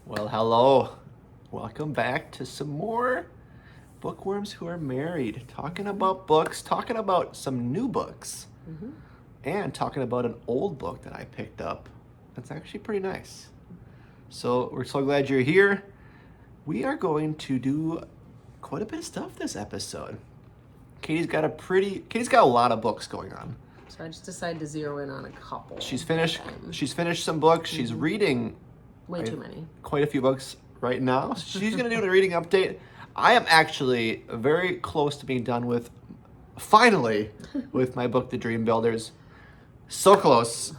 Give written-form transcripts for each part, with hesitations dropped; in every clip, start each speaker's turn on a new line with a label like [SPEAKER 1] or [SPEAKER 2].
[SPEAKER 1] Well, hello. Welcome back to some more Bookworms Who Are Married. Talking about books, talking about some new books, and talking about an old book that I picked up. That's actually pretty nice. So we're so glad you're here. We are going to do quite a bit of stuff this episode. Katie's got a lot of books going on.
[SPEAKER 2] So I just decided to zero in on a couple.
[SPEAKER 1] She's finished some books. She's reading
[SPEAKER 2] Way too many.
[SPEAKER 1] Quite a few books right now. She's going to do the reading update. I am actually very close to being done with, finally, with my book, The Dream Builders. So close.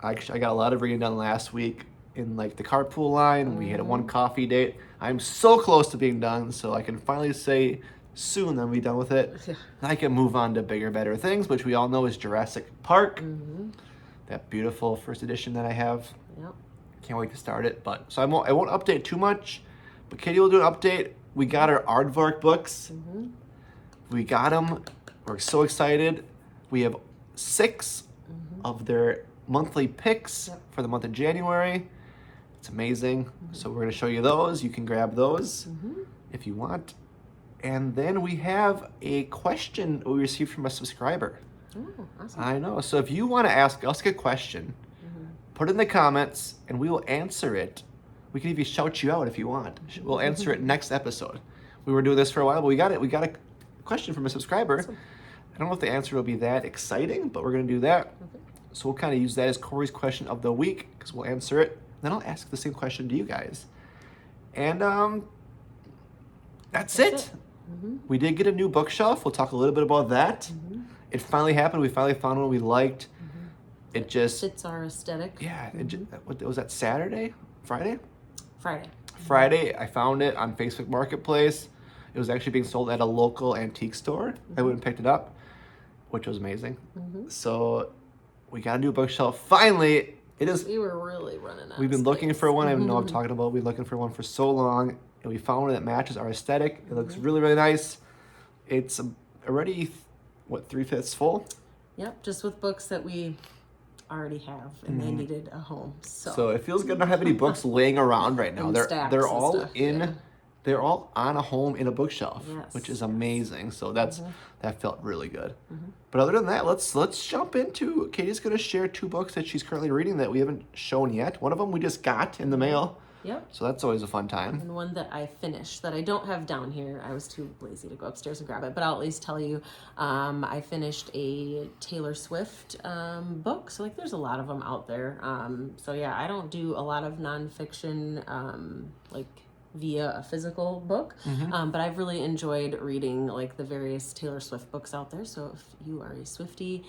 [SPEAKER 1] Actually, I got a lot of reading done last week in like the carpool line. We had a one coffee date. I'm so close to being done, so I can finally say soon that I'll be done with it.
[SPEAKER 2] Yeah.
[SPEAKER 1] I can move on to bigger, better things, which we all know is Jurassic Park. That beautiful first edition that I have.
[SPEAKER 2] Yep.
[SPEAKER 1] Can't wait to start it. But so I won't update too much, but Katie will do an update. We got our Aardvark books. We got them. We're so excited. We have 6 of their monthly picks for the month of January. It's amazing. So we're going to show you those. You can grab those if you want. And then we have a question we received from a subscriber.
[SPEAKER 2] Oh, awesome.
[SPEAKER 1] I know. So if you want to ask us a question, put it in the comments and we will answer it. We can even shout you out if you want. We'll answer it next episode. We were doing this for a while, but we got a question from a subscriber.
[SPEAKER 2] Awesome.
[SPEAKER 1] I don't know if the answer will be that exciting, but we're going to do that. So we'll kind of use that as Cory's question of the week because we'll answer it. Then I'll ask the same question to you guys. And that's it. We did get a new bookshelf. We'll talk a little bit about that. It finally happened. We finally found one we liked. It just
[SPEAKER 2] fits our aesthetic.
[SPEAKER 1] Yeah, what was that, Saturday? Friday?
[SPEAKER 2] Friday.
[SPEAKER 1] I found it on Facebook Marketplace. It was actually being sold at a local antique store. I went and picked it up, which was amazing. So we got a new bookshelf. Finally, it is.
[SPEAKER 2] We were really running out.
[SPEAKER 1] We've been looking for one. I know I'm talking about. We've been looking for one for so long, and we found one that matches our aesthetic. It looks really, really nice. It's already, 3/5 full?
[SPEAKER 2] Yep, just with books that we already have, and they needed a home. So
[SPEAKER 1] it feels good not have any books laying around right now.
[SPEAKER 2] And
[SPEAKER 1] They're all
[SPEAKER 2] stuff,
[SPEAKER 1] they're all on a home in a bookshelf,
[SPEAKER 2] Yes,
[SPEAKER 1] which is amazing. So that felt really good. But other than that, let's jump into. Katie's going to share 2 books that she's currently reading that we haven't shown yet. One of them we just got in the mail.
[SPEAKER 2] Yep.
[SPEAKER 1] So that's always a fun time.
[SPEAKER 2] And one that I finished that I don't have down here. I was too lazy to go upstairs and grab it, but I'll at least tell you, I finished a Taylor Swift book. So like, there's a lot of them out there. So yeah, I don't do a lot of nonfiction, like via a physical book, but I've really enjoyed reading like the various Taylor Swift books out there. So if you are a Swiftie,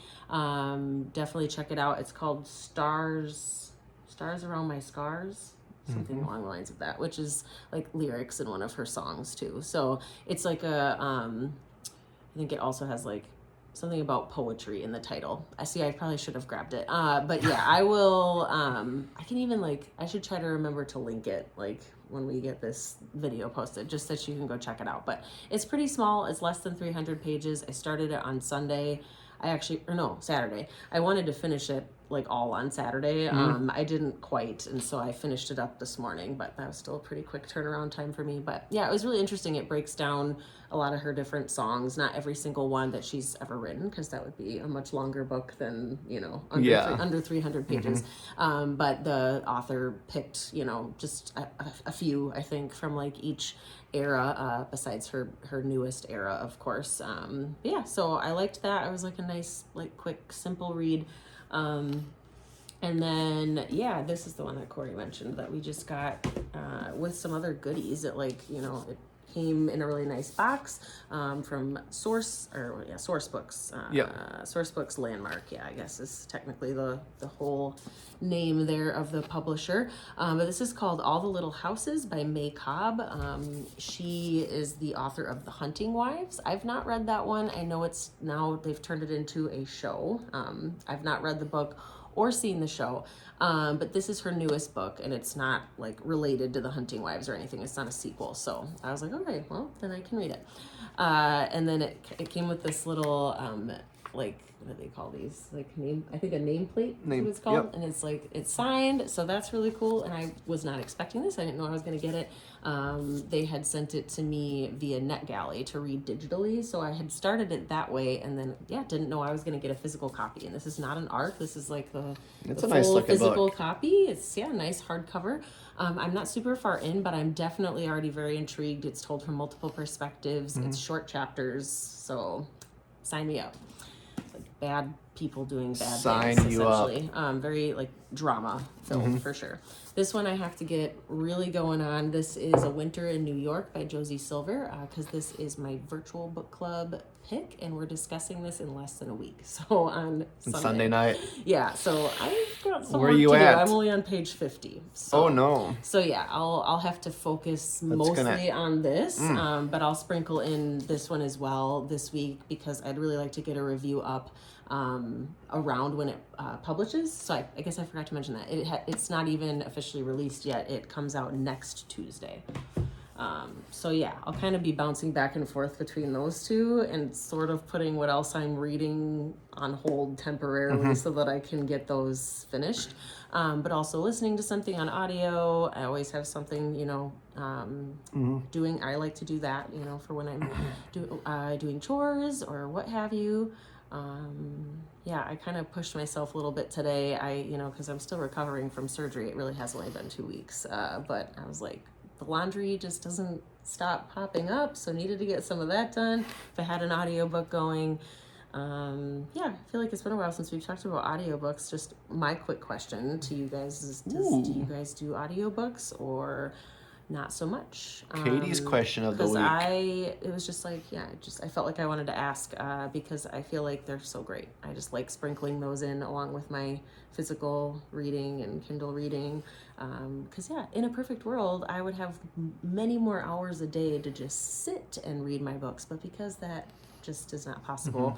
[SPEAKER 2] definitely check it out. It's called Stars Around My Scars. Something along the lines of that, which is like lyrics in one of her songs too. So it's like I think it also has like something about poetry in the title. I probably should have grabbed it. But yeah, I will, I can even I should try to remember to link it like when we get this video posted, just that you can go check it out. But it's pretty small. It's less than 300 pages. I started it on Sunday. Saturday. I wanted to finish it like all on Saturday. I didn't quite, and so I finished it up this morning, but that was still a pretty quick turnaround time for me. But yeah, it was really interesting. It breaks down a lot of her different songs, not every single one that she's ever written, because that would be a much longer book than, under 300 pages. But the author picked, just a few, I think, from like each era, besides her newest era, of course. Yeah, so I liked that. It was like a nice, like quick, simple read. And then, yeah, this is the one that Cory mentioned that we just got with some other goodies. It it came in a really nice box from Source Books. Source Books Landmark, I guess is technically the whole name there of the publisher. But this is called All the Little Houses by May Cobb. She is the author of The Hunting Wives. I've not read that one. I know they've turned it into a show. I've not read the book or seen the show, but this is her newest book, and it's not like related to The Hunting Wives or anything. It's not a sequel, so I was like, okay, well then I can read it. And then it came with this little like, what do they call these? Like I think a nameplate is
[SPEAKER 1] Name,
[SPEAKER 2] what it's called.
[SPEAKER 1] yep.
[SPEAKER 2] And it's like, it's signed. So that's really cool. And I was not expecting this. I didn't know I was going to get it. They had sent it to me via NetGalley to read digitally. So I had started it that way. And then, didn't know I was going to get a physical copy. And this is not an ARC. This is like the
[SPEAKER 1] It's a
[SPEAKER 2] full
[SPEAKER 1] nice looking
[SPEAKER 2] physical
[SPEAKER 1] book.
[SPEAKER 2] copy. It's, nice hardcover. I'm not super far in, but I'm definitely already very intrigued. It's told from multiple perspectives. It's short chapters. So sign me up. Like bad people doing bad
[SPEAKER 1] Sign
[SPEAKER 2] things,
[SPEAKER 1] you up.
[SPEAKER 2] essentially. Very like drama film for sure. This one I have to get really going on. This is A Winter in New York by Josie Silver, because this is my virtual book club pick, and we're discussing this in less than a week. So on
[SPEAKER 1] Sunday night.
[SPEAKER 2] Yeah, so I've got some
[SPEAKER 1] Where
[SPEAKER 2] work
[SPEAKER 1] you
[SPEAKER 2] to
[SPEAKER 1] at?
[SPEAKER 2] do. I'm only on page 50. So,
[SPEAKER 1] Oh no.
[SPEAKER 2] So yeah, I'll have to focus mostly on this, but I'll sprinkle in this one as well this week because I'd really like to get a review up around when it publishes. So I guess I forgot to mention that it's not even officially released yet. It comes out next Tuesday. So yeah, I'll kind of be bouncing back and forth between those two and sort of putting what else I'm reading on hold temporarily so that I can get those finished. But also listening to something on audio. I always have something, doing. I like to do that, for when I'm doing chores or what have you. I kind of pushed myself a little bit today. Because I'm still recovering from surgery. It really has only been 2 weeks. But I was like, the laundry just doesn't stop popping up. So needed to get some of that done. If I had an audiobook going, I feel like it's been a while since we've talked about audiobooks. Just my quick question to you guys is, do you guys do audiobooks or not so much?
[SPEAKER 1] Katie's question of the week.
[SPEAKER 2] It was just like, I felt like I wanted to ask because I feel like they're so great. I just like sprinkling those in along with my physical reading and Kindle reading. Because in a perfect world, I would have many more hours a day to just sit and read my books. But because that just is not possible,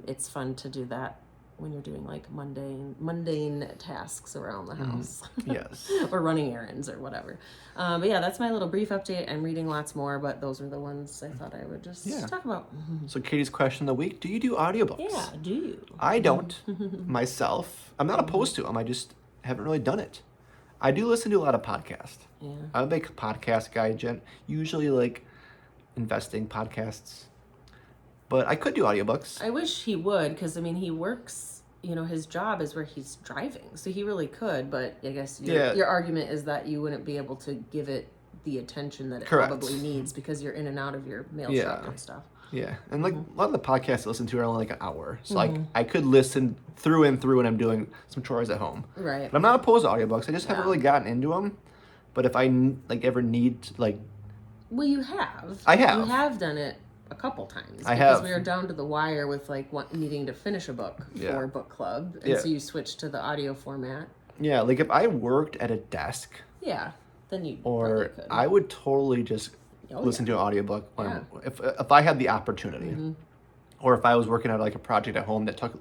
[SPEAKER 2] it's fun to do that when you're doing like mundane tasks around the house.
[SPEAKER 1] Yes.
[SPEAKER 2] Or running errands or whatever. But that's my little brief update. I'm reading lots more, but those are the ones I thought I would just talk about.
[SPEAKER 1] So Katie's question of the week, do you do audiobooks?
[SPEAKER 2] Yeah, do you?
[SPEAKER 1] I don't myself. I'm not opposed to them. I just haven't really done it. I do listen to a lot of podcasts.
[SPEAKER 2] Yeah.
[SPEAKER 1] I'm a big podcast guy, usually like investing podcasts. But I could do audiobooks.
[SPEAKER 2] I wish he would, because he works, his job is where he's driving. So he really could, but I guess your argument is that you wouldn't be able to give it the attention that it probably needs because you're in and out of your mail truck and stuff.
[SPEAKER 1] Yeah, and like a lot of the podcasts I listen to are only like an hour. So like I could listen through and through when I'm doing some chores at home.
[SPEAKER 2] Right.
[SPEAKER 1] But I'm not opposed to audiobooks. I just haven't really gotten into them. But if I ever need to
[SPEAKER 2] Well, you have.
[SPEAKER 1] I have.
[SPEAKER 2] You have done it a couple times.
[SPEAKER 1] I
[SPEAKER 2] because
[SPEAKER 1] have.
[SPEAKER 2] we were down to the wire with needing to finish a book for book club. And so you switched to the audio format.
[SPEAKER 1] Yeah, like if I worked at a desk.
[SPEAKER 2] Yeah, then you
[SPEAKER 1] Or
[SPEAKER 2] could.
[SPEAKER 1] I would totally just listen to an audiobook if I had the opportunity. Or if I was working on like a project at home that took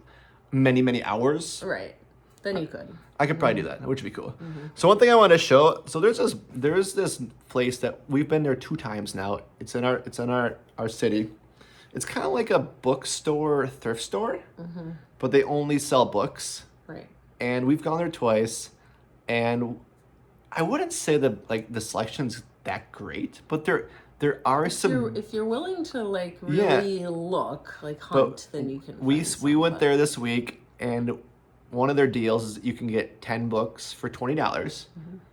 [SPEAKER 1] many, many hours.
[SPEAKER 2] Right. Then you could.
[SPEAKER 1] I could probably do that, which would be cool. So one thing I want to show. So there's this place that we've been there 2 times now. It's in our city. It's kind of like a bookstore, thrift store, but they only sell books.
[SPEAKER 2] Right.
[SPEAKER 1] And we've gone there twice, and I wouldn't say that the selection's that great, but there are some.
[SPEAKER 2] If you're willing to really look hunt, then you can.
[SPEAKER 1] We went there this week, and one of their deals is that you can get 10 books for $20.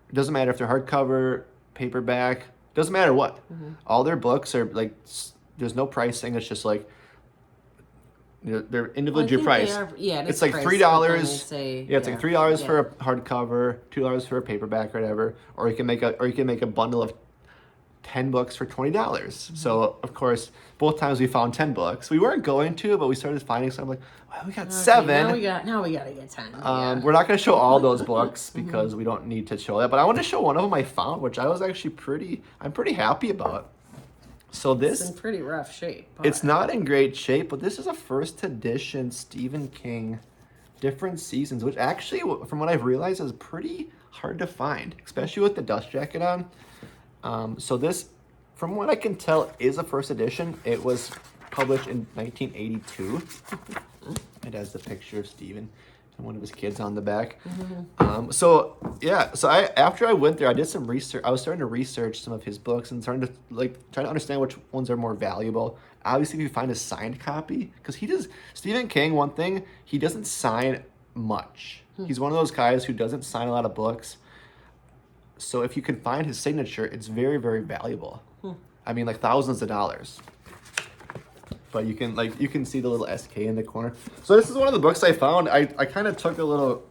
[SPEAKER 1] It doesn't matter if they're hardcover, paperback, doesn't matter what. All their books are there's no pricing. It's just they're individually priced. It's like $3. It's like $3 for a hardcover, $2 for a paperback or whatever. Or you can make a bundle of 10 books for $20. So of course, both times we found 10 books. We weren't going to, but we started finding some. Like, well, we got 7.
[SPEAKER 2] Now we gotta get 10.
[SPEAKER 1] We're not going to show all those books because we don't need to show that. But I want to show one of them I found, which I was actually I'm pretty happy about. So
[SPEAKER 2] It's in pretty rough shape. But...
[SPEAKER 1] It's not in great shape, but this is a first edition Stephen King Different Seasons, which actually, from what I've realized, is pretty hard to find, especially with the dust jacket on. So this, from what I can tell, is a first edition. It was published in 1982. It has the picture of Stephen and one of his kids on the back. So after I went there, I did some research. I was starting to research some of his books and starting to try to understand which ones are more valuable. Obviously, if you find a signed copy, because Stephen King, one thing, he doesn't sign much. He's one of those guys who doesn't sign a lot of books. So if you can find his signature, it's very, very valuable. I mean, like thousands of dollars. But you can see the little SK in the corner. So this is one of the books I found. I kind of took a little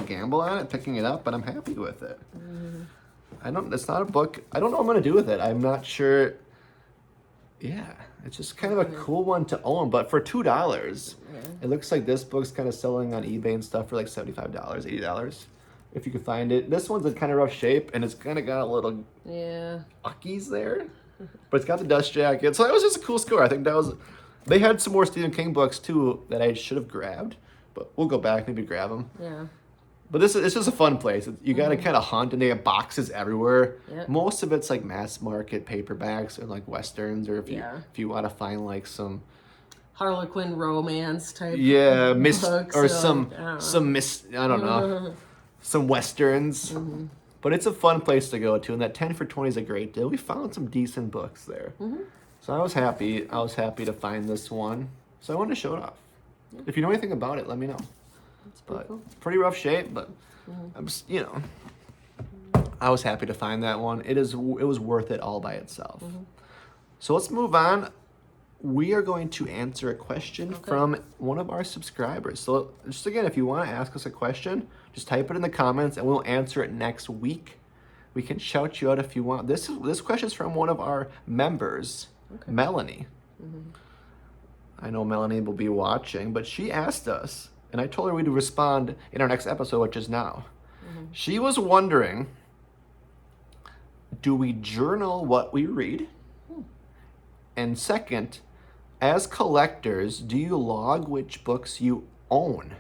[SPEAKER 1] gamble on it, picking it up, but I'm happy with it. It's not a book. I don't know what I'm gonna do with it. I'm not sure. Yeah, it's just kind of a cool one to own, but for $2, it looks like this book's kind of selling on eBay and stuff for like $75, $80. If you can find it. This one's in kind of rough shape, and it's kind of got a little uckies there. But it's got the dust jacket. So that was just a cool score. I think they had some more Stephen King books too that I should have grabbed. But we'll go back, maybe grab them. Yeah. But it's just a fun place. You got to kind of hunt, and they have boxes everywhere. Yep. Most of it's like mass market paperbacks or like Westerns, or if you want to find like some
[SPEAKER 2] Harlequin romance type
[SPEAKER 1] books. Or some Westerns. But it's a fun place to go to, and that 10 for 20 is a great deal. We found some decent books there. So I was happy. I was happy to find this one. So I wanted to show it off. Yeah. If you know anything about it, let me know. It's pretty rough shape, but I'm just, I was happy to find that one. It was worth it all by itself. So let's move on. We are going to answer a question from one of our subscribers. So just again, if you want to ask us a question, just type it in the comments and we'll answer it next week. We can shout you out if you want. This question is from one of our members, Melanie. I know Melanie will be watching, but she asked us, and I told her we'd respond in our next episode, which is now. She was wondering, do we journal what we read? And second, as collectors, do you log which books you own?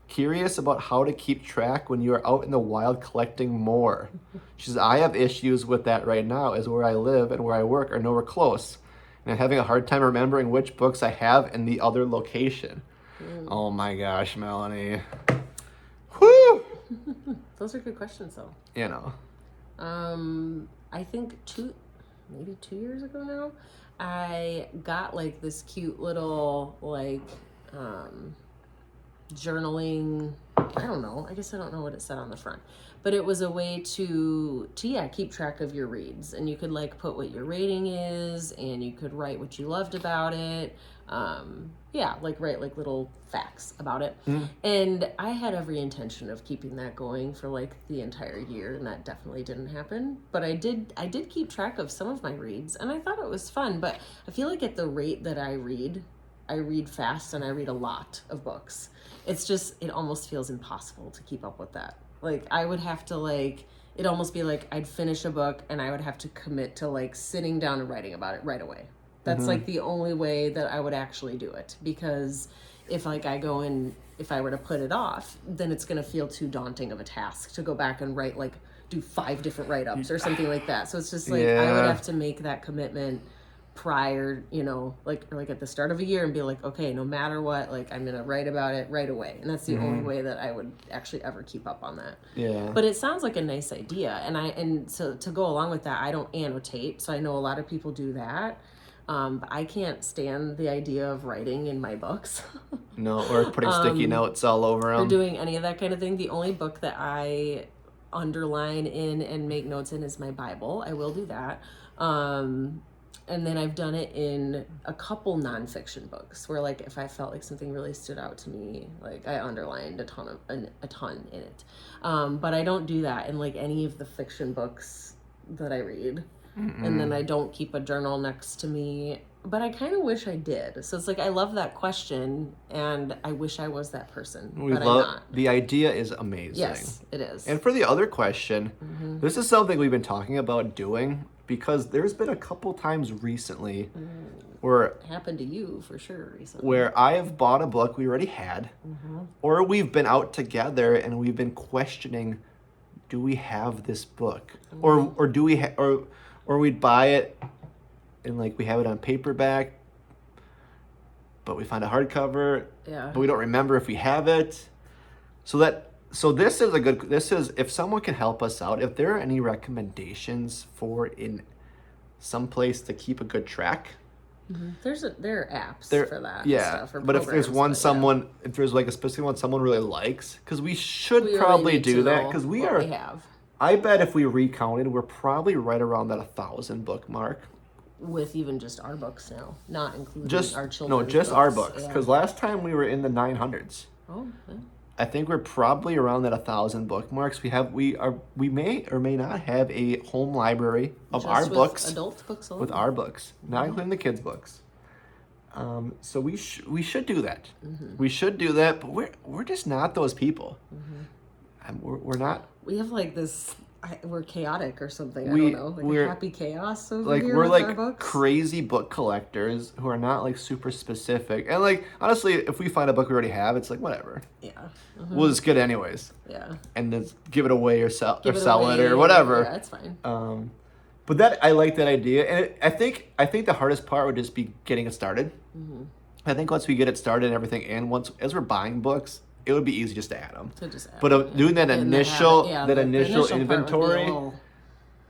[SPEAKER 1] Curious about how to keep track when you are out in the wild collecting more. She says, I have issues with that right now, as where I live and where I work are nowhere close. And I'm having a hard time remembering which books I have in the other location. Oh my gosh, Melanie. Whew!
[SPEAKER 2] Those are good questions, though. I think maybe 2 years ago now, I got like this cute little journaling, I don't know, I guess I don't know what it said on the front, but it was a way to keep track of your reads, and you could like put what your rating is, and you could write what you loved about it, write like little facts about it. And I had every intention of keeping that going for like the entire year, and that definitely didn't happen, but I did keep track of some of my reads, and I thought it was fun. But I feel like at the rate that I read fast, and I read a lot of books. It almost feels impossible to keep up with that. Like I would have to it'd almost be like I'd finish a book and I would have to commit to like sitting down and writing about it right away. That's like the only way that I would actually do it, because if I were to put it off, then it's going to feel too daunting of a task to go back and do 5 different write-ups or something like that. So it's just I would have to make that commitment prior, like at the start of a year, and be like, okay, no matter what, like I'm gonna write about it right away. And that's the only way that I would actually ever keep up on that. But it sounds like a nice idea, and so to go along with that, I don't annotate, so I know a lot of people do that. But I can't stand the idea of writing in my books.
[SPEAKER 1] No, or putting sticky notes all over them.
[SPEAKER 2] Or doing any of that kind of thing. The only book that I underline in and make notes in is my Bible. I will do that. And then I've done it in a couple nonfiction books where, like, if I felt like something really stood out to me, like I underlined a ton in it. But I don't do that in like any of the fiction books that I read. And then I don't keep a journal next to me, but I kind of wish I did. So it's like, I love that question, and I wish I was that person, but I'm not.
[SPEAKER 1] The idea is amazing.
[SPEAKER 2] Yes, it is.
[SPEAKER 1] And for the other question, this is something we've been talking about doing, because there's been a couple times recently where
[SPEAKER 2] it happened to you for sure recently,
[SPEAKER 1] where I have bought a book we already had, or we've been out together and we've been questioning, do we have this book, or do we or we'd buy it and like we have it on paperback, but we find a hardcover,
[SPEAKER 2] Yeah.
[SPEAKER 1] but we don't remember if we have it. So this is if someone can help us out, if there are any recommendations for in some place to keep a good track.
[SPEAKER 2] There are apps for that.
[SPEAKER 1] Yeah,
[SPEAKER 2] stuff, or
[SPEAKER 1] but if there's
[SPEAKER 2] programs,
[SPEAKER 1] if there's like a specific one someone really likes, because we should
[SPEAKER 2] we really
[SPEAKER 1] probably
[SPEAKER 2] need
[SPEAKER 1] do
[SPEAKER 2] to
[SPEAKER 1] that,
[SPEAKER 2] know
[SPEAKER 1] because we
[SPEAKER 2] what
[SPEAKER 1] are.
[SPEAKER 2] we have.
[SPEAKER 1] I bet if we recounted, we're probably right around that 1,000 book mark.
[SPEAKER 2] With even just our books now, not including our children's
[SPEAKER 1] No, just
[SPEAKER 2] books.
[SPEAKER 1] our books.
[SPEAKER 2] Yeah.
[SPEAKER 1] Because last time we were in the 900s.
[SPEAKER 2] Oh, yeah.
[SPEAKER 1] I think we're probably around that 1,000 bookmarks. We may or may not have a home library of
[SPEAKER 2] Just
[SPEAKER 1] our
[SPEAKER 2] with
[SPEAKER 1] books.
[SPEAKER 2] adult books alone.
[SPEAKER 1] With our books, not including the kids' books. So we should do that. We should do that, but we're just not those people. We're not.
[SPEAKER 2] We have like this. We're chaotic or something. I
[SPEAKER 1] We-
[SPEAKER 2] don't know. Like
[SPEAKER 1] we're-
[SPEAKER 2] a happy chaos over
[SPEAKER 1] Like
[SPEAKER 2] here
[SPEAKER 1] we're
[SPEAKER 2] with
[SPEAKER 1] like
[SPEAKER 2] our books.
[SPEAKER 1] crazy book collectors who are not like super specific. And like honestly, if we find a book we already have, it's like whatever.
[SPEAKER 2] Yeah.
[SPEAKER 1] We'll just get it anyways.
[SPEAKER 2] Yeah.
[SPEAKER 1] And then give it away or sell
[SPEAKER 2] Give
[SPEAKER 1] it
[SPEAKER 2] away,
[SPEAKER 1] or whatever.
[SPEAKER 2] Yeah, it's fine.
[SPEAKER 1] But that I like that idea, and I think the hardest part would just be getting it started. I think once we get it started and everything, and as we're buying books, it would be easy just to add them.
[SPEAKER 2] To just add
[SPEAKER 1] But
[SPEAKER 2] them,
[SPEAKER 1] doing that
[SPEAKER 2] And
[SPEAKER 1] initial
[SPEAKER 2] the
[SPEAKER 1] initial
[SPEAKER 2] part would be
[SPEAKER 1] inventory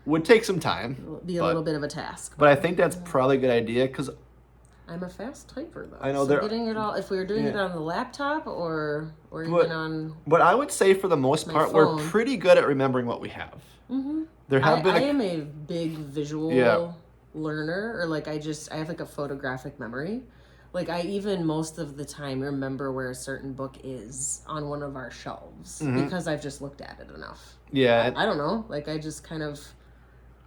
[SPEAKER 1] would take some time.
[SPEAKER 2] a little bit of a task.
[SPEAKER 1] But I think that's probably a good idea because
[SPEAKER 2] I'm a fast typer though.
[SPEAKER 1] I know
[SPEAKER 2] so getting it all. If we were doing it
[SPEAKER 1] Yeah.
[SPEAKER 2] on the laptop or even on.
[SPEAKER 1] But I would say for the most
[SPEAKER 2] My
[SPEAKER 1] part, we're
[SPEAKER 2] phone.
[SPEAKER 1] pretty good at remembering what we have. There have been
[SPEAKER 2] I am a big visual
[SPEAKER 1] Yeah.
[SPEAKER 2] learner, or like I have like a photographic memory. Like I even most of the time remember where a certain book is on one of our shelves because I've just looked at it enough.
[SPEAKER 1] Yeah.
[SPEAKER 2] I don't know. Like I just kind of,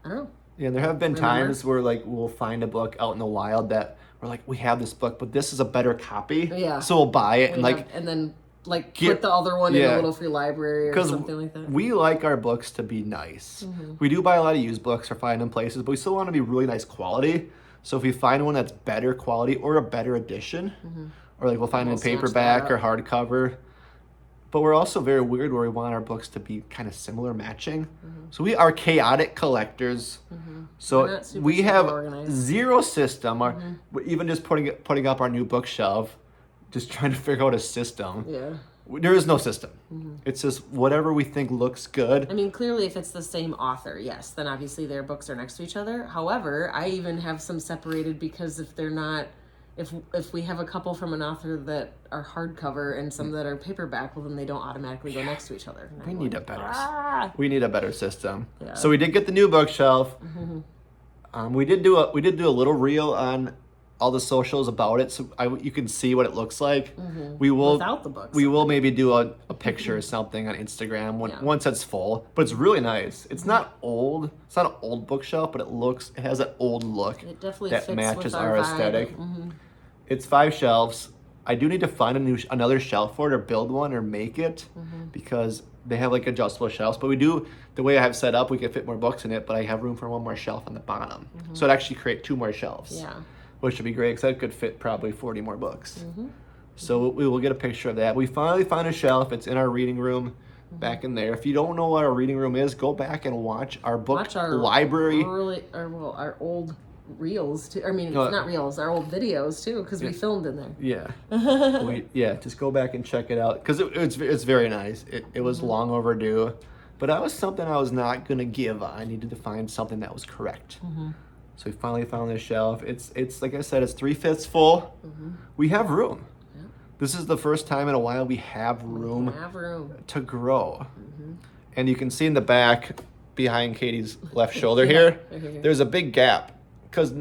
[SPEAKER 2] I don't know.
[SPEAKER 1] Yeah, there have been
[SPEAKER 2] Remember?
[SPEAKER 1] times where like we'll find a book out in the wild that we're like, we have this book, but this is a better copy.
[SPEAKER 2] Yeah.
[SPEAKER 1] So we'll buy it and
[SPEAKER 2] And then put the other one in
[SPEAKER 1] yeah.
[SPEAKER 2] a little free library or something like that.
[SPEAKER 1] we like our books to be nice. We do buy a lot of used books or find them places, but we still want to be really nice quality. So if we find one that's better quality or a better edition, or like we'll find it in
[SPEAKER 2] We'll snatch
[SPEAKER 1] paperback
[SPEAKER 2] that
[SPEAKER 1] or hardcover. But we're also very weird where we want our books to be kind of similar, matching. So we are chaotic collectors.
[SPEAKER 2] We're
[SPEAKER 1] So
[SPEAKER 2] not super,
[SPEAKER 1] we
[SPEAKER 2] super
[SPEAKER 1] have
[SPEAKER 2] organized.
[SPEAKER 1] zero system. Or even just putting up our new bookshelf, just trying to figure out a system.
[SPEAKER 2] Yeah.
[SPEAKER 1] There is no system. It's just whatever we think looks good.
[SPEAKER 2] I mean, clearly, if it's the same author, yes, then obviously their books are next to each other. However, I even have some separated because if they're not, if we have a couple from an author that are hardcover and some that are paperback, well, then they don't automatically go next to each other. And
[SPEAKER 1] We
[SPEAKER 2] I'm
[SPEAKER 1] need
[SPEAKER 2] like,
[SPEAKER 1] we need a better system.
[SPEAKER 2] Yeah.
[SPEAKER 1] So we did get the new bookshelf. We did do a little reel on all the socials about it, so you can see what it looks like. We will
[SPEAKER 2] Without the books.
[SPEAKER 1] We will maybe do a picture or something on Instagram once it's full. But it's really nice. It's not old. It's not an old bookshelf, but it has that old look.
[SPEAKER 2] It definitely
[SPEAKER 1] that
[SPEAKER 2] fits
[SPEAKER 1] matches
[SPEAKER 2] with
[SPEAKER 1] our
[SPEAKER 2] vibe.
[SPEAKER 1] aesthetic. It's 5 shelves. I do need to find another shelf for it, or build one, or make it, because they have like adjustable shelves. But we do, the way I have set up, we can fit more books in it, but I have room for one more shelf on the bottom. So it actually create 2 more shelves.
[SPEAKER 2] Yeah.
[SPEAKER 1] Which would be great because that could fit probably 40 more books. So we will get a picture of that. We finally found a shelf. It's in our reading room back in there. If you don't know what our reading room is, go back and watch our book library.
[SPEAKER 2] Our old reels too. I mean, it's not reels, our old videos too, because we filmed in there.
[SPEAKER 1] Yeah. Just go back and check it out because it's very nice. It was long overdue. But that was something I was not going to give. I needed to find something that was correct. So we finally found this shelf. It's like I said, it's 3/5 full. We have room.
[SPEAKER 2] Yeah.
[SPEAKER 1] This is the first time in a while we have room to grow. And you can see in the back, behind Katie's left shoulder here, there's a big gap. Because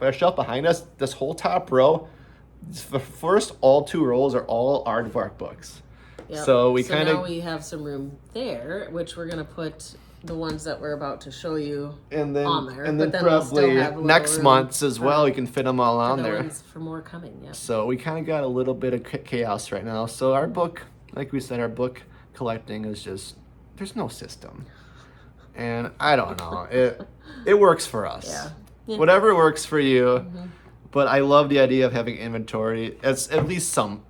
[SPEAKER 1] our shelf behind us, this whole top row, the first all 2 rows are all Aardvark books.
[SPEAKER 2] Yep.
[SPEAKER 1] So
[SPEAKER 2] now we have some room there, which we're gonna put the ones that we're about to show you on there.
[SPEAKER 1] And then
[SPEAKER 2] we'll still
[SPEAKER 1] probably
[SPEAKER 2] have a little
[SPEAKER 1] next
[SPEAKER 2] room
[SPEAKER 1] months as
[SPEAKER 2] for-
[SPEAKER 1] well, we can fit them all on
[SPEAKER 2] for the
[SPEAKER 1] there.
[SPEAKER 2] ones for more coming. Yeah.
[SPEAKER 1] So we kind of got a little bit of chaos right now. So our book, like we said, our book collecting is just, there's no system. And I don't know, it works for us.
[SPEAKER 2] Yeah.
[SPEAKER 1] Whatever works for you. But I love the idea of having inventory. It's at least some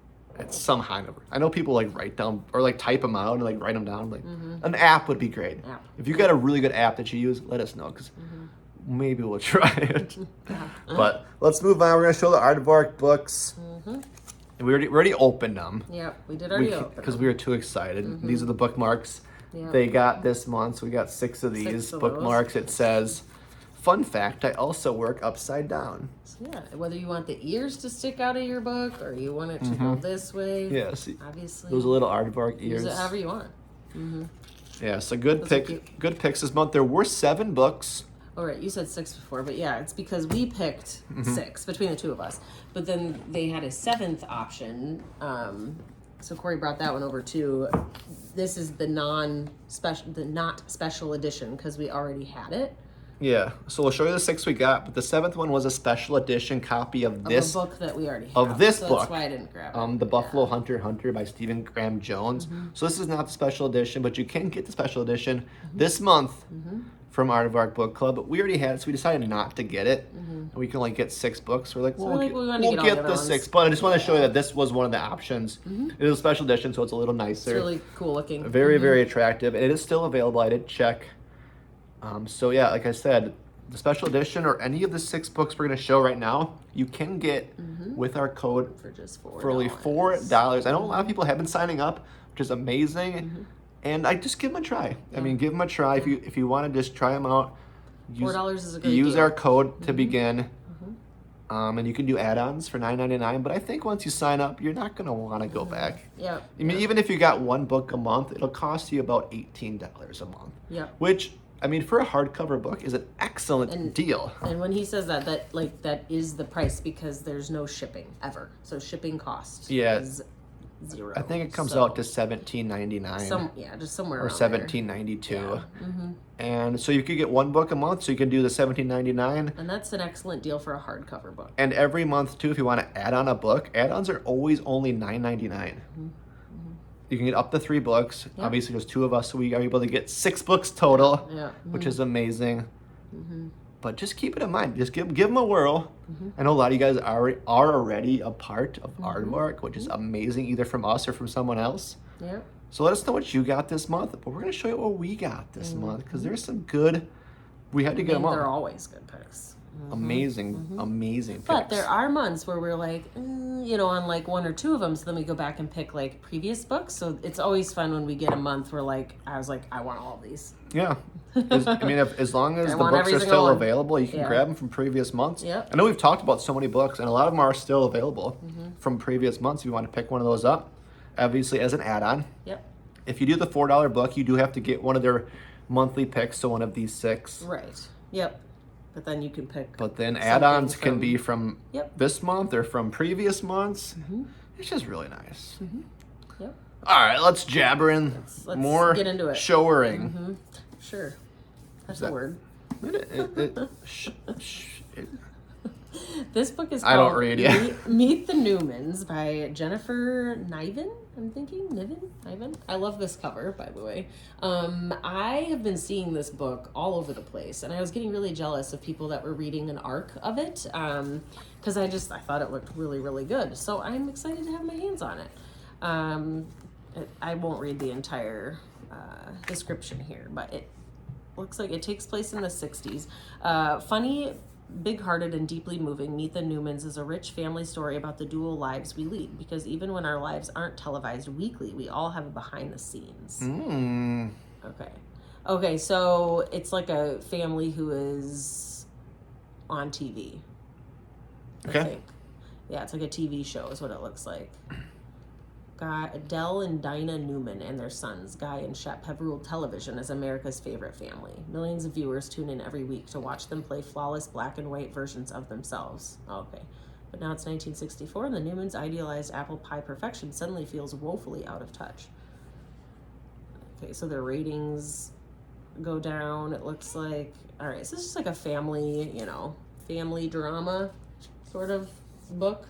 [SPEAKER 1] kind of. I know people like write down or like type them out and like write them down. Like an app would be great.
[SPEAKER 2] App.
[SPEAKER 1] If you got a really good app that you use, let us know because maybe we'll try it. But let's move on. We're gonna show the Aardvark books. And we already opened them.
[SPEAKER 2] Yeah, we did already open
[SPEAKER 1] because
[SPEAKER 2] them.
[SPEAKER 1] we were too excited. These are the bookmarks
[SPEAKER 2] Yep.
[SPEAKER 1] they got this month. So we got 6 of these
[SPEAKER 2] 6 of
[SPEAKER 1] bookmarks. It says, "Fun fact: I also work upside down."
[SPEAKER 2] So yeah, whether you want the ears to stick out of your book or you want it to go this way.
[SPEAKER 1] Yeah, see,
[SPEAKER 2] Obviously.
[SPEAKER 1] those little Aardvark ears.
[SPEAKER 2] Use it however you want.
[SPEAKER 1] Yeah, so good
[SPEAKER 2] Those are cute.
[SPEAKER 1] good picks this month. There were 7 books.
[SPEAKER 2] All right, you said 6 before, but yeah, it's because we picked 6 between the two of us. But then they had a 7th option. So Cory brought that one over too. This is the not special edition because we already had it.
[SPEAKER 1] Yeah, so we'll show you the 6 we got, but the 7th one was a special edition copy of this
[SPEAKER 2] a book that we already have.
[SPEAKER 1] of this
[SPEAKER 2] so
[SPEAKER 1] book.
[SPEAKER 2] That's why I didn't grab it.
[SPEAKER 1] The Buffalo Hunter by Stephen Graham Jones. So this is not the special edition, but you can get the special edition this month from Aardvark Book Club. But we already had it, so we decided not to get it. And we can only get 6 books. We're like, well,
[SPEAKER 2] we wanted to
[SPEAKER 1] we'll
[SPEAKER 2] get all
[SPEAKER 1] get
[SPEAKER 2] the
[SPEAKER 1] the
[SPEAKER 2] other
[SPEAKER 1] 6.
[SPEAKER 2] ones.
[SPEAKER 1] But I just want to show you that this was one of the options. It is a special edition, so it's a little
[SPEAKER 2] It's
[SPEAKER 1] nicer.
[SPEAKER 2] really cool looking.
[SPEAKER 1] Very, very attractive. And it is still available. I did check. So yeah, like I said, the special edition or any of the 6 books we're going to show right now, you can get with our code
[SPEAKER 2] For just $4.
[SPEAKER 1] for only $4. I know a lot of people have been signing up, which is amazing. And I just give them a try. I mean, give them a try if you want to just try them out.
[SPEAKER 2] $4 is a great
[SPEAKER 1] Use
[SPEAKER 2] deal.
[SPEAKER 1] our code to begin. And you can do add-ons for $9.99. But I think once you sign up, you're not going to want to go back.
[SPEAKER 2] Yep.
[SPEAKER 1] I mean, even if you got 1 book a month, it'll cost you about $18 a month.
[SPEAKER 2] Yep.
[SPEAKER 1] Which, I mean, for a hardcover book is an excellent deal.
[SPEAKER 2] And when he says that that is the price because there's no shipping ever. So shipping cost is 0.
[SPEAKER 1] I think it comes out to $17.99.
[SPEAKER 2] Just somewhere
[SPEAKER 1] or
[SPEAKER 2] around there.
[SPEAKER 1] $17.92. And so you could get 1 book a month, so you can do the $17.99.
[SPEAKER 2] And that's an excellent deal for a hardcover book.
[SPEAKER 1] And every month too, if you want to add on a book, add-ons are always only $9.99. You can get up to 3 books. Obviously, there's 2 of us, so we are able to get 6 books total, which is amazing. But just keep it in mind. Just give them a whirl. I know a lot of you guys are already a part of Aardvark, which is amazing, either from us or from someone else.
[SPEAKER 2] Yep.
[SPEAKER 1] So let us know what you got this month. But we're going to show you what we got this month because there's some good. We had to get them all.
[SPEAKER 2] They're always good picks.
[SPEAKER 1] Amazing picks.
[SPEAKER 2] But there are months where we're like, on like 1 or 2 of them. So then we go back and pick like previous books. So it's always fun when we get a month where I was like, I want all of these.
[SPEAKER 1] Yeah. As long as the
[SPEAKER 2] want
[SPEAKER 1] books
[SPEAKER 2] every
[SPEAKER 1] are
[SPEAKER 2] single
[SPEAKER 1] still
[SPEAKER 2] one.
[SPEAKER 1] available, you can
[SPEAKER 2] Yeah.
[SPEAKER 1] grab them from previous months.
[SPEAKER 2] Yep.
[SPEAKER 1] I know we've talked about so many books, and a lot of them are still available from previous months. If you want to pick one of those up, obviously as an add-on.
[SPEAKER 2] Yep.
[SPEAKER 1] If you do the $4 book, you do have to get one of their monthly picks, so one of these 6.
[SPEAKER 2] Right. Yep. But then you can pick.
[SPEAKER 1] But then add-ons can
[SPEAKER 2] from-
[SPEAKER 1] be from
[SPEAKER 2] Yep.
[SPEAKER 1] this month or from previous months. It's just really nice.
[SPEAKER 2] Yep.
[SPEAKER 1] All right, let's jabber in.
[SPEAKER 2] Let's
[SPEAKER 1] More
[SPEAKER 2] get into it.
[SPEAKER 1] showering.
[SPEAKER 2] Sure. That's a word. This book is called
[SPEAKER 1] I don't read, yeah.
[SPEAKER 2] Meet the Newmans by Jennifer Niven. Niven. I love this cover, by the way. I have been seeing this book all over the place, and I was getting really jealous of people that were reading an arc of it, because I thought it looked really, really good. So I'm excited to have my hands on it. I won't read the entire description here, but it looks like it takes place in the 60s. Funny, big-hearted, and deeply moving, Meet the Newmans is a rich family story about the dual lives we lead, because even when our lives aren't televised weekly, we all have a behind the scenes. Okay, so it's like a family who is on TV.
[SPEAKER 1] Okay.
[SPEAKER 2] I think. Yeah, it's like a TV show is what it looks like. Dell and Dinah Newman and their sons, Guy and Shep, have ruled television as America's favorite family. Millions of viewers tune in every week to watch them play flawless black and white versions of themselves. Okay. But now it's 1964, and the Newmans' idealized apple pie perfection suddenly feels woefully out of touch. Okay, so their ratings go down, it looks like. All right, so it's just like a family, family drama sort of book.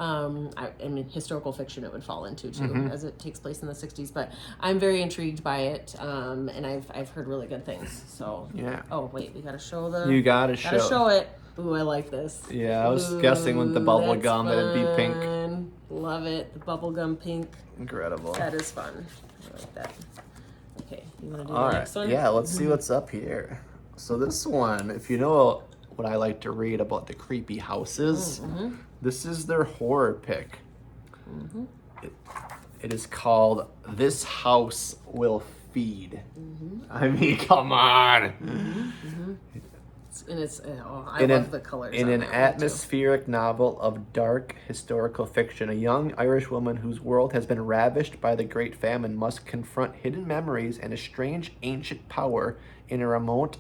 [SPEAKER 2] I mean, historical fiction it would fall into too, as it takes place in the 60s. But I'm very intrigued by it, and I've heard really good things. So
[SPEAKER 1] Yeah.
[SPEAKER 2] Oh wait, we gotta show the.
[SPEAKER 1] You gotta
[SPEAKER 2] show it. Ooh, I like this.
[SPEAKER 1] Yeah, I was guessing with the bubble
[SPEAKER 2] That's
[SPEAKER 1] gum that it'd be pink.
[SPEAKER 2] fun. Love it. The bubblegum pink.
[SPEAKER 1] Incredible.
[SPEAKER 2] That is fun. I like that. Okay, you wanna do
[SPEAKER 1] All
[SPEAKER 2] the
[SPEAKER 1] right.
[SPEAKER 2] next one?
[SPEAKER 1] Yeah, let's see what's up here. So this one, if you know what I like to read about the creepy houses, this is their horror pick. It is called This House Will Feed. I mean, come on.
[SPEAKER 2] And it's, I love the colors.
[SPEAKER 1] In an atmospheric novel of dark historical fiction, a young Irish woman whose world has been ravished by the Great Famine must confront hidden memories and a strange ancient power in a remote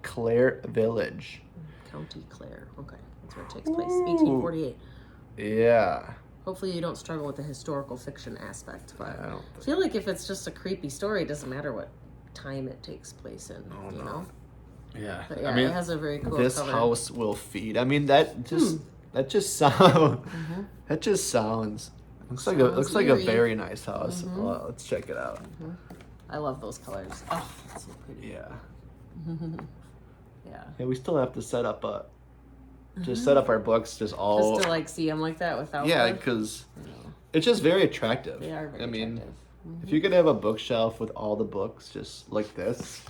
[SPEAKER 1] Clare village.
[SPEAKER 2] County Clare. Okay, that's where it takes place. 1848.
[SPEAKER 1] Yeah.
[SPEAKER 2] Hopefully you don't struggle with the historical fiction aspect, but
[SPEAKER 1] I don't
[SPEAKER 2] I feel like if it's just a creepy story, it doesn't matter what time it takes place in. You know?
[SPEAKER 1] Yeah.
[SPEAKER 2] But yeah,
[SPEAKER 1] I mean,
[SPEAKER 2] it has a very cool
[SPEAKER 1] This
[SPEAKER 2] cover.
[SPEAKER 1] House Will Feed. I mean, that just sounds. That just sounds. Looks like a very nice house. Well, let's check it out.
[SPEAKER 2] I love those colors. Oh, it's so pretty.
[SPEAKER 1] Yeah.
[SPEAKER 2] Yeah.
[SPEAKER 1] Yeah, we still have to set up set up our books just all.
[SPEAKER 2] Just to like see them like that without.
[SPEAKER 1] Yeah, because it's just very attractive.
[SPEAKER 2] They are very attractive.
[SPEAKER 1] If you could have a bookshelf with all the books just like this.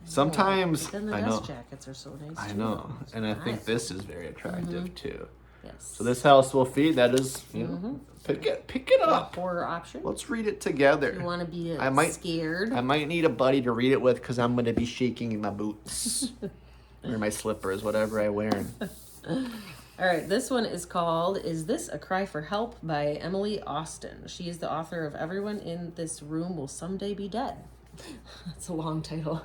[SPEAKER 1] Sometimes
[SPEAKER 2] But then the dust jackets are so nice.
[SPEAKER 1] I
[SPEAKER 2] too.
[SPEAKER 1] know, and I think
[SPEAKER 2] Nice.
[SPEAKER 1] this is very attractive too.
[SPEAKER 2] Yes.
[SPEAKER 1] So This House Will Feed. That is, pick it up.
[SPEAKER 2] Horror option.
[SPEAKER 1] Let's read it together.
[SPEAKER 2] You want to be scared?
[SPEAKER 1] I might need a buddy to read it with because I'm going to be shaking in my boots or my slippers, whatever I wear.
[SPEAKER 2] All right, this one is called "Is This a Cry for Help" by Emily Austin. She is the author of "Everyone in This Room Will Someday Be Dead." That's a long title.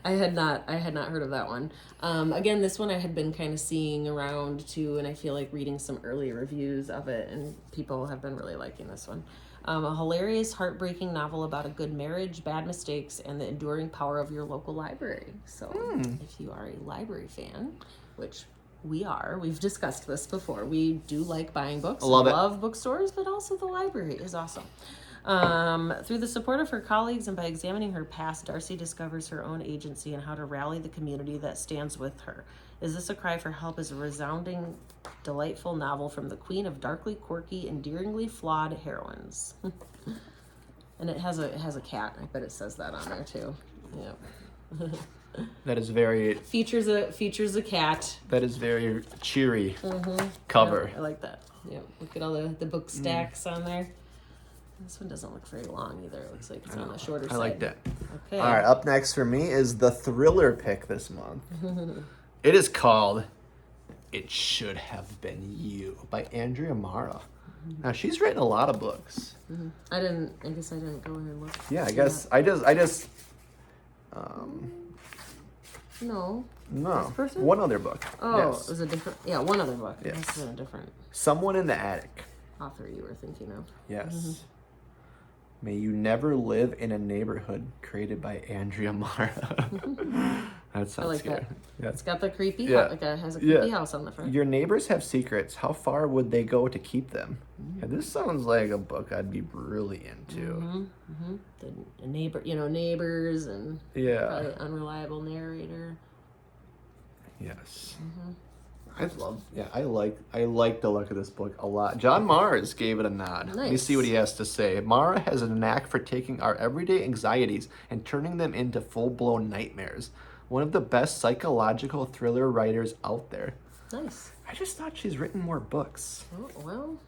[SPEAKER 2] I had not heard of that one. Again, this one I had been kind of seeing around too, and I feel like reading some early reviews of it, and people have been really liking this one. A hilarious, heartbreaking novel about a good marriage, bad mistakes, and the enduring power of your local library. So, if you are a library fan, which we are, we've discussed this before. We do like buying books. Love bookstores, but also the library is awesome. Through the support of her colleagues and by examining her past, Darcy discovers her own agency and how to rally the community that stands with her. Is This a Cry for Help is a resounding, delightful novel from the queen of darkly quirky, endearingly flawed heroines. And it has a cat. I bet it says that on there too. Yep.
[SPEAKER 1] That is very
[SPEAKER 2] features a cat.
[SPEAKER 1] That is very cheery cover.
[SPEAKER 2] Yep, I like that. Yep. Look at all the book stacks on there. This one doesn't look very long either. It looks like it's on the shorter side.
[SPEAKER 1] I like that.
[SPEAKER 2] Okay.
[SPEAKER 1] All right, up next for me is the thriller pick this month. It is called "It Should Have Been You" by Andrea Mara. Now, she's written a lot of books.
[SPEAKER 2] I guess I didn't go in and look.
[SPEAKER 1] Yeah, I guess I just
[SPEAKER 2] No.
[SPEAKER 1] No.
[SPEAKER 2] This person?
[SPEAKER 1] One other book.
[SPEAKER 2] Oh,
[SPEAKER 1] Yes.
[SPEAKER 2] it was a different. Yeah, one other book.
[SPEAKER 1] Yes.
[SPEAKER 2] It must have been a different
[SPEAKER 1] Someone in the Attic.
[SPEAKER 2] author you were thinking of.
[SPEAKER 1] Yes. May you never live in a neighborhood created by Andrea Mara. That sounds
[SPEAKER 2] I like
[SPEAKER 1] scary.
[SPEAKER 2] that.
[SPEAKER 1] Yeah.
[SPEAKER 2] It's got the creepy.
[SPEAKER 1] Yeah.
[SPEAKER 2] Like it has a creepy house on the front.
[SPEAKER 1] Your neighbors have secrets. How far would they go to keep them? Yeah, this sounds like a book I'd be really into.
[SPEAKER 2] The neighbor, neighbors and
[SPEAKER 1] Yeah.
[SPEAKER 2] probably unreliable narrator.
[SPEAKER 1] Yes. I like the look of this book a lot. John Mars gave it a nod. Let me
[SPEAKER 2] Nice.
[SPEAKER 1] see what he has to say. Mara has a knack for taking our everyday anxieties and turning them into full-blown nightmares. One of the best psychological thriller writers out there.
[SPEAKER 2] Nice.
[SPEAKER 1] I just thought she's written more books.
[SPEAKER 2] Oh, well.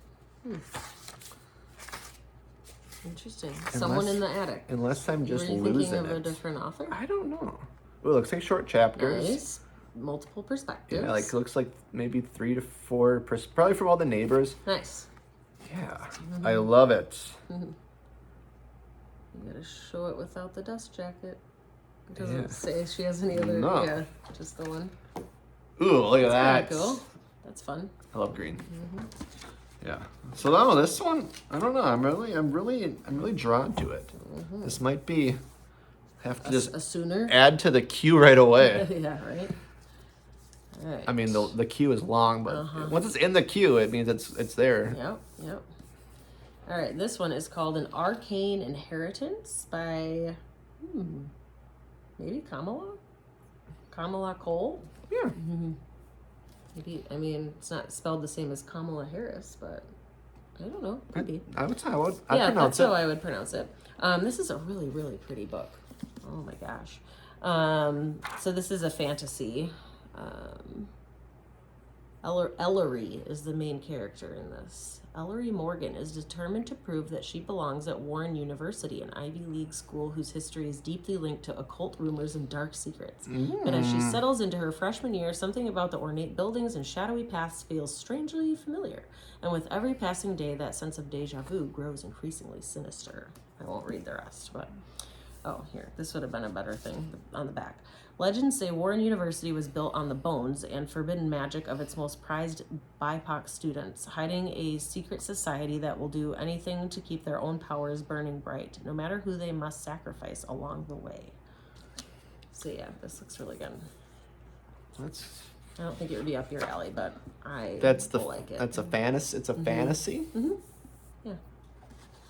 [SPEAKER 2] Interesting. Someone in the Attic.
[SPEAKER 1] Unless I'm just
[SPEAKER 2] Were you
[SPEAKER 1] losing
[SPEAKER 2] thinking of a
[SPEAKER 1] it.
[SPEAKER 2] different author?
[SPEAKER 1] I don't know. Well, it looks like short chapters.
[SPEAKER 2] Nice. Multiple perspectives.
[SPEAKER 1] Yeah, it looks like maybe 3 to 4, probably from all the neighbors.
[SPEAKER 2] Nice.
[SPEAKER 1] Yeah, I love it.
[SPEAKER 2] You gotta show it without the dust jacket. It doesn't say she has any other.
[SPEAKER 1] No.
[SPEAKER 2] Yeah, just the one.
[SPEAKER 1] Ooh, look at that.
[SPEAKER 2] Kinda cool. That's fun.
[SPEAKER 1] I love green. Yeah. So no, this one, I don't know. I'm really drawn to it. This might be. Have to just
[SPEAKER 2] A sooner.
[SPEAKER 1] add to the queue right away.
[SPEAKER 2] Yeah. Right. All right.
[SPEAKER 1] I mean, the queue is long, but once it's in the queue, it means it's there.
[SPEAKER 2] Yep. All right. This one is called "An Arcane Inheritance" by maybe Kamala Cole.
[SPEAKER 1] Yeah.
[SPEAKER 2] Maybe, I mean, it's not spelled the same as Kamala Harris, but I don't know. Maybe.
[SPEAKER 1] I'd
[SPEAKER 2] Yeah,
[SPEAKER 1] pronounce
[SPEAKER 2] that's
[SPEAKER 1] it.
[SPEAKER 2] how I would pronounce it. This is a really, really pretty book. Oh my gosh. So this is a fantasy. Ellery is the main character in this. Ellery Morgan is determined to prove that she belongs at Warren University, an Ivy League school whose history is deeply linked to occult rumors and dark secrets. But as she settles into her freshman year, something about the ornate buildings and shadowy paths feels strangely familiar. And with every passing day, that sense of deja vu grows increasingly sinister. I won't read the rest, but... Oh, here. This would have been a better thing on the back. Legends say Warren University was built on the bones and forbidden magic of its most prized BIPOC students, hiding a secret society that will do anything to keep their own powers burning bright, no matter who they must sacrifice along the way. So yeah, this looks really good. I don't think it would be up your alley, but I like it.
[SPEAKER 1] That's a fantasy. It's a fantasy.
[SPEAKER 2] Mm-hmm. Yeah.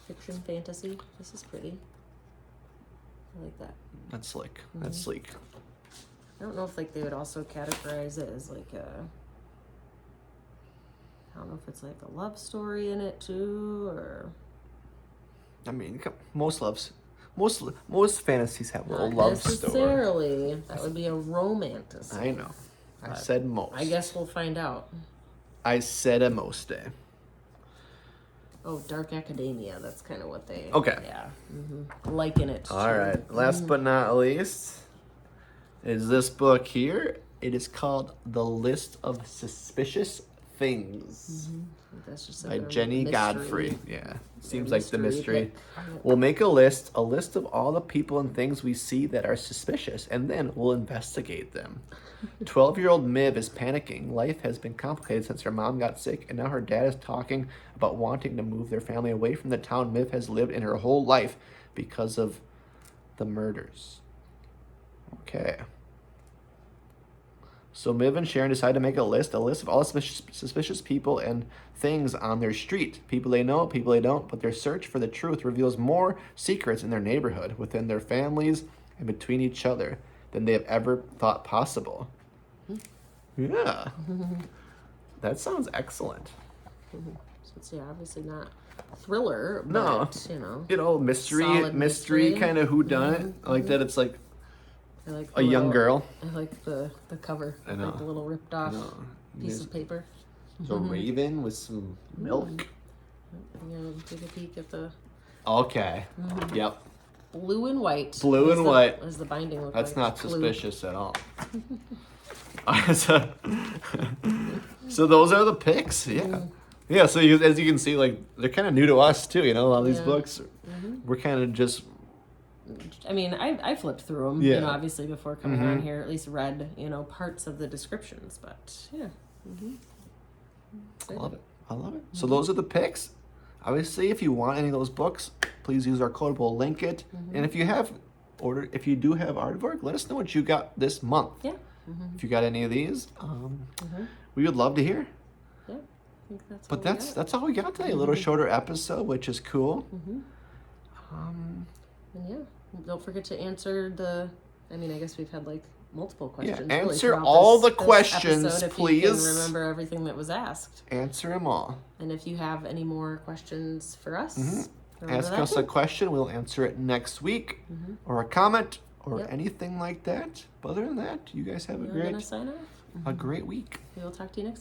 [SPEAKER 2] Fiction fantasy. This is pretty. I like that.
[SPEAKER 1] That's slick. That's sleek.
[SPEAKER 2] I don't know if like they would also categorize it as like a, I don't know if it's like a love story in it too, or.
[SPEAKER 1] I mean, most fantasies have a little
[SPEAKER 2] Not
[SPEAKER 1] love story.
[SPEAKER 2] necessarily. That would be a romantic.
[SPEAKER 1] I know. I said most.
[SPEAKER 2] I guess we'll find out.
[SPEAKER 1] I said a most day.
[SPEAKER 2] Oh, Dark Academia. That's kind of what they.
[SPEAKER 1] Okay.
[SPEAKER 2] Yeah. Liken it.
[SPEAKER 1] All right. Last but not least is this book here. It is called The List of Suspicious Things
[SPEAKER 2] That's just
[SPEAKER 1] by
[SPEAKER 2] like a
[SPEAKER 1] Jenny
[SPEAKER 2] mystery.
[SPEAKER 1] Godfrey. Yeah. Seems like the mystery.
[SPEAKER 2] pick.
[SPEAKER 1] We'll make a list of all the people and things we see that are suspicious, and then we'll investigate them. 12-year-old Miv is panicking. Life has been complicated since her mom got sick, and now her dad is talking about wanting to move their family away from the town Miv has lived in her whole life because of the murders. Okay. So Miv and Sharon decide to make a list of all suspicious people and things on their street. People they know, people they don't, but their search for the truth reveals more secrets in their neighborhood, within their families, and between each other than they have ever thought possible. Yeah. That sounds excellent.
[SPEAKER 2] So it's obviously not a thriller, but
[SPEAKER 1] No.
[SPEAKER 2] you know.
[SPEAKER 1] Mystery
[SPEAKER 2] Solid mystery.
[SPEAKER 1] kind of whodunit. I like that it's like
[SPEAKER 2] I like
[SPEAKER 1] a young girl.
[SPEAKER 2] I like the cover.
[SPEAKER 1] I know.
[SPEAKER 2] Like the little ripped off piece of paper.
[SPEAKER 1] There's a raven with some milk.
[SPEAKER 2] I'm gonna take a peek at the
[SPEAKER 1] Okay. Yep.
[SPEAKER 2] blue and white.
[SPEAKER 1] Blue and white.
[SPEAKER 2] As the binding looks
[SPEAKER 1] That's
[SPEAKER 2] like.
[SPEAKER 1] not
[SPEAKER 2] Blue.
[SPEAKER 1] suspicious at all. So those are the picks. Yeah. Yeah, so as you can see, like, they're kind of new to us too, you know, a lot of these books. We're kind of just...
[SPEAKER 2] I mean, I flipped through them,
[SPEAKER 1] Yeah.
[SPEAKER 2] you know, obviously before coming on here, at least read, you know, parts of the descriptions, but yeah.
[SPEAKER 1] I love it. So those are the picks. Obviously, if you want any of those books, please use our code. We'll link it. And if you do have Aardvark, let us know what you got this month.
[SPEAKER 2] Yeah.
[SPEAKER 1] If you got any of these, we would love to hear.
[SPEAKER 2] Yeah. I think that's
[SPEAKER 1] But
[SPEAKER 2] all we got.
[SPEAKER 1] that's all we got today. A little shorter episode, which is cool.
[SPEAKER 2] And yeah, don't forget to answer I mean, I guess we've had like multiple questions.
[SPEAKER 1] Yeah,
[SPEAKER 2] really
[SPEAKER 1] answer
[SPEAKER 2] throughout
[SPEAKER 1] all
[SPEAKER 2] this
[SPEAKER 1] the questions,
[SPEAKER 2] episode, if
[SPEAKER 1] please.
[SPEAKER 2] You can remember everything that was asked.
[SPEAKER 1] Answer them all.
[SPEAKER 2] And if you have any more questions for us, remember
[SPEAKER 1] Ask
[SPEAKER 2] that
[SPEAKER 1] us
[SPEAKER 2] too.
[SPEAKER 1] a question. We'll answer it next week, or a comment, or
[SPEAKER 2] Yep.
[SPEAKER 1] anything like that. But other than that, you guys have
[SPEAKER 2] We're gonna sign off.
[SPEAKER 1] a great week.
[SPEAKER 2] We will talk to you next time.